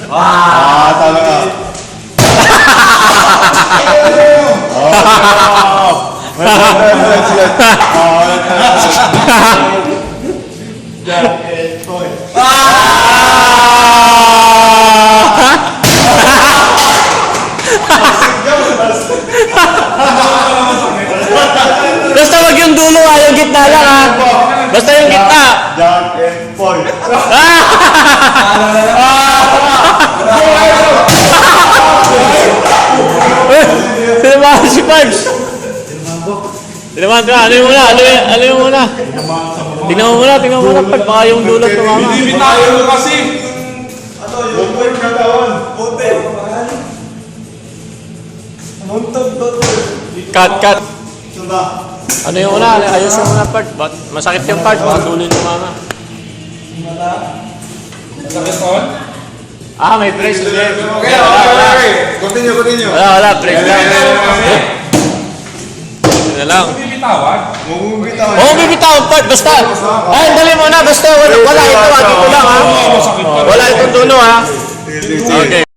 Talaga. Basta wag yung dulo ha, yung gitna lang ha. Basta yung gitna. Jack and Paul. Tinamaan si Pards. Tinamaan ka, ano yung muna, ano yung muna. Tingnan mo muna, Pards, baka yung dulot ng mama. Hindi tayo kasi. Yung point katawan. Cut. Sunda. Ano yung muna, ayos yung muna, Pards. Masakit yung Pards, baka dulo ng mama. Sakit on? May press. Okay. Continue. Wala, press lang. Ito na lang. Bibitawan? Bumibitaw. Oo, bibitawan, Pards, basta. Dali mo na, basta wala ito, dito lang ha. Masakit pa. Wala itong dulo ha. Sige. Okay.